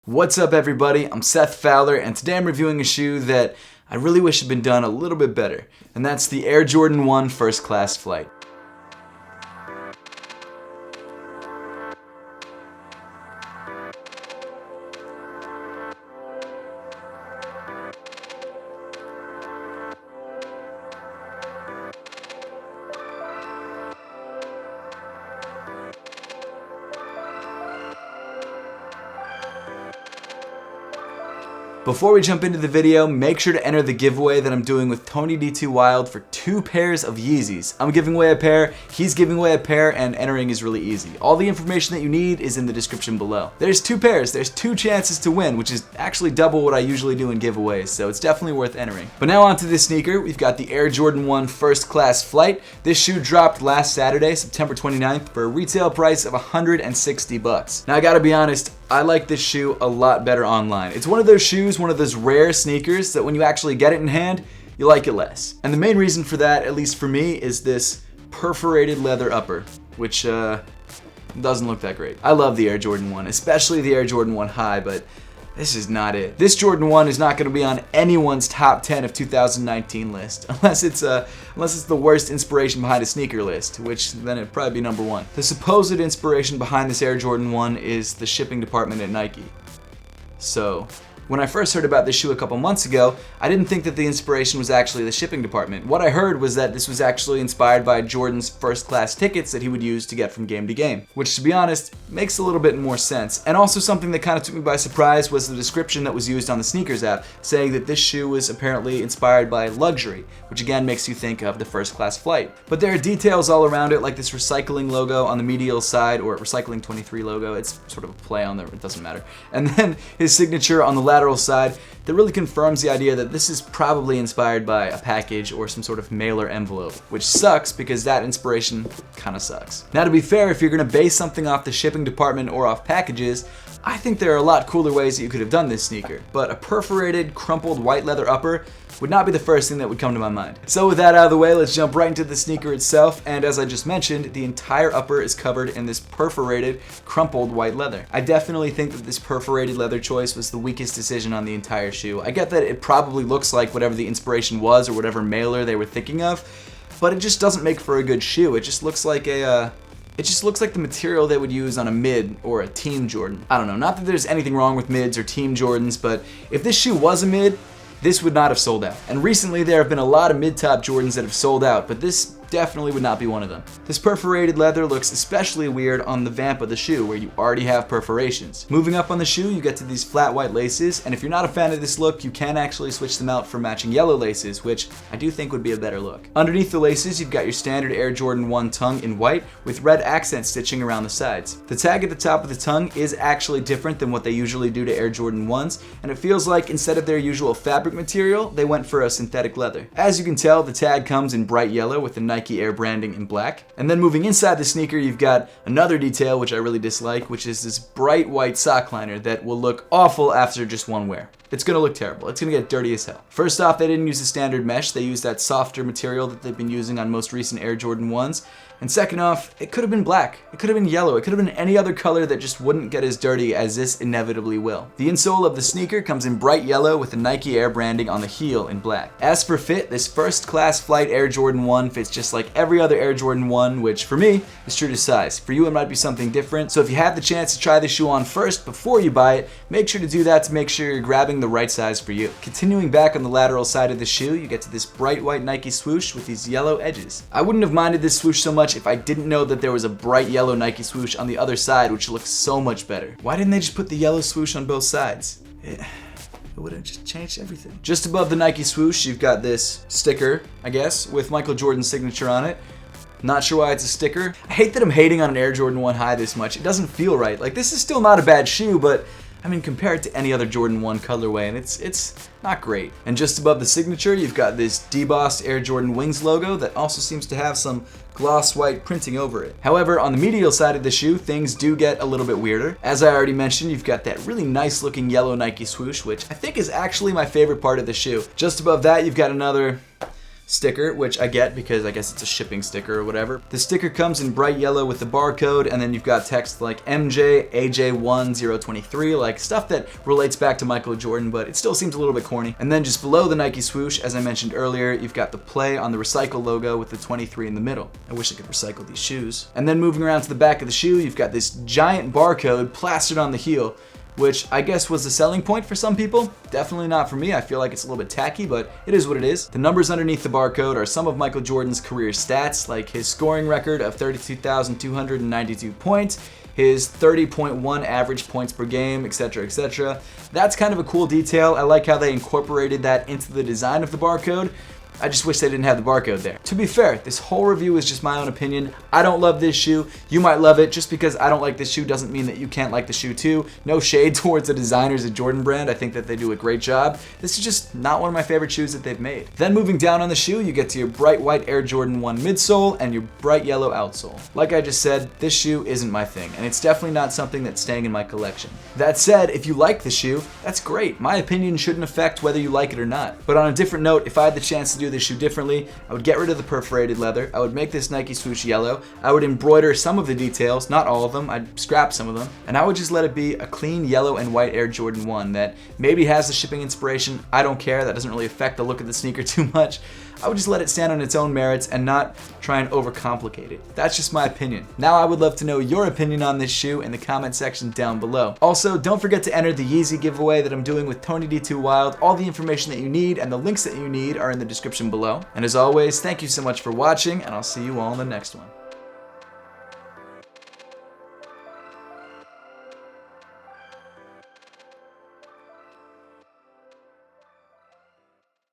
What's up everybody, I'm Seth Fowler and today I'm reviewing a shoe that I really wish had been done a little bit better, and that's the AJ1 First Class Flight. Before we jump into the video, make sure to enter the giveaway that I'm doing with Tony D2 Wild for 2 pairs of Yeezys. I'm giving away a pair, he's giving away a pair, and entering is really easy. All the information that you need is in the description below. There's 2 pairs, there's 2 chances to win, which is actually double what I usually do in giveaways, so it's definitely worth entering. But now onto this sneaker, we've got the AJ1 First Class Flight. This shoe dropped last Saturday, September 29th, for a retail price of $160. Now I gotta be honest, I like this shoe a lot better online. It's one of those shoes, one of those rare sneakers that when you actually get it in hand, you like it less. And the main reason for that, at least for me, is this perforated leather upper, which doesn't look that great. I love the AJ1, especially the AJ1 High, but this is not it. This Jordan 1 is not going to be on anyone's top 10 of 2019 list, unless it's the worst inspiration behind a sneaker list, which then it'd probably be number 1. The supposed inspiration behind this AJ1 is the shipping department at Nike. So, when I first heard about this shoe a couple months ago, I didn't think that the inspiration was actually the shipping department. What I heard was that this was actually inspired by Jordan's first class tickets that he would use to get from game to game, which to be honest, makes a little bit more sense. And also something that kind of took me by surprise was the description that was used on the sneakers app, saying that this shoe was apparently inspired by luxury, which again makes you think of the First Class Flight. But there are details all around it, like this recycling logo on the medial side, or recycling 23 logo, it's sort of a play on there, it doesn't matter. And then his signature on the lateral side that really confirms the idea that this is probably inspired by a package or some sort of mailer envelope, which sucks because that inspiration kind of sucks. Now to be fair, if you're going to base something off the shipping department or off packages, I think there are a lot cooler ways that you could have done this sneaker, but a perforated, crumpled white leather upper would not be the first thing that would come to my mind. So with that out of the way, let's jump right into the sneaker itself, and as I just mentioned, the entire upper is covered in this perforated, crumpled white leather. I definitely think that this perforated leather choice was the weakest decision on the entire shoe. I get that it probably looks like whatever the inspiration was or whatever mailer they were thinking of, but it just doesn't make for a good shoe. It just looks like the material they would use on a mid or a team Jordan. I don't know, not that there's anything wrong with mids or team Jordans, but if this shoe was a mid, this would not have sold out. And recently there have been a lot of mid-top Jordans that have sold out, but this definitely would not be one of them. This perforated leather looks especially weird on the vamp of the shoe where you already have perforations. Moving up on the shoe, you get to these flat white laces, and if you're not a fan of this look, you can actually switch them out for matching yellow laces, which I do think would be a better look. Underneath the laces, you've got your standard AJ1 tongue in white with red accent stitching around the sides. The tag at the top of the tongue is actually different than what they usually do to AJ1s, and it feels like instead of their usual fabric material, they went for a synthetic leather. As you can tell, the tag comes in bright yellow with the Nike Air branding in black. And then moving inside the sneaker, you've got another detail which I really dislike, which is this bright white sock liner that will look awful after just one wear. It's gonna look terrible. It's gonna get dirty as hell. First off, they didn't use the standard mesh. They used that softer material that they've been using on most recent AJ1s. And second off, it could have been black. It could have been yellow. It could have been any other color that just wouldn't get as dirty as this inevitably will. The insole of the sneaker comes in bright yellow with the Nike Air branding on the heel in black. As for fit, this First Class Flight AJ1 fits just like every other AJ1, which for me is true to size. For you, it might be something different. So if you have the chance to try the shoe on first before you buy it, make sure to do that to make sure you're grabbing the right size for you. Continuing back on the lateral side of the shoe, you get to this bright white Nike swoosh with these yellow edges. I wouldn't have minded this swoosh so much if I didn't know that there was a bright yellow Nike swoosh on the other side, which looks so much better. Why didn't they just put the yellow swoosh on both sides? It would have just changed everything. Just above the Nike swoosh, you've got this sticker, I guess, with Michael Jordan's signature on it. Not sure why it's a sticker. I hate that I'm hating on an AJ1 High this much. It doesn't feel right. Like, this is still not a bad shoe, but I mean, compare it to any other Jordan 1 colorway, and it's not great. And just above the signature, you've got this debossed Air Jordan Wings logo that also seems to have some gloss white printing over it. However, on the medial side of the shoe, things do get a little bit weirder. As I already mentioned, you've got that really nice looking yellow Nike swoosh, which I think is actually my favorite part of the shoe. Just above that, you've got another sticker, which I get because I guess it's a shipping sticker or whatever. The sticker comes in bright yellow with the barcode, and then you've got text like MJ, AJ1 023, like stuff that relates back to Michael Jordan, but it still seems a little bit corny. And then just below the Nike swoosh, as I mentioned earlier, you've got the play on the recycle logo with the 23 in the middle. I wish I could recycle these shoes. And then moving around to the back of the shoe, you've got this giant barcode plastered on the heel, which I guess was the selling point for some people. Definitely not for me. I feel like it's a little bit tacky, but it is what it is. The numbers underneath the barcode are some of Michael Jordan's career stats, like his scoring record of 32,292 points, his 30.1 average points per game, etc., etc. That's kind of a cool detail. I like how they incorporated that into the design of the barcode. I just wish they didn't have the barcode there. To be fair, this whole review is just my own opinion. I don't love this shoe. You might love it. Just because I don't like this shoe doesn't mean that you can't like the shoe too. No shade towards the designers at Jordan Brand. I think that they do a great job. This is just not one of my favorite shoes that they've made. Then moving down on the shoe, you get to your bright white Air Jordan 1 midsole and your bright yellow outsole. Like I just said, this shoe isn't my thing, and it's definitely not something that's staying in my collection. That said, if you like the shoe, that's great. My opinion shouldn't affect whether you like it or not. But on a different note, if I had the chance to do this shoe differently, I would get rid of the perforated leather. I would make this Nike swoosh yellow. I would embroider some of the details, not all of them. I'd scrap some of them. And I would just let it be a clean yellow and white Air Jordan 1 that maybe has the shipping inspiration. I don't care. That doesn't really affect the look of the sneaker too much. I would just let it stand on its own merits and not try and overcomplicate it. That's just my opinion. Now I would love to know your opinion on this shoe in the comment section down below. Also, don't forget to enter the Yeezy giveaway that I'm doing with Tony D2 Wild. All the information that you need and the links that you need are in the description below. And as always, thank you so much for watching, and I'll see you all in the next one.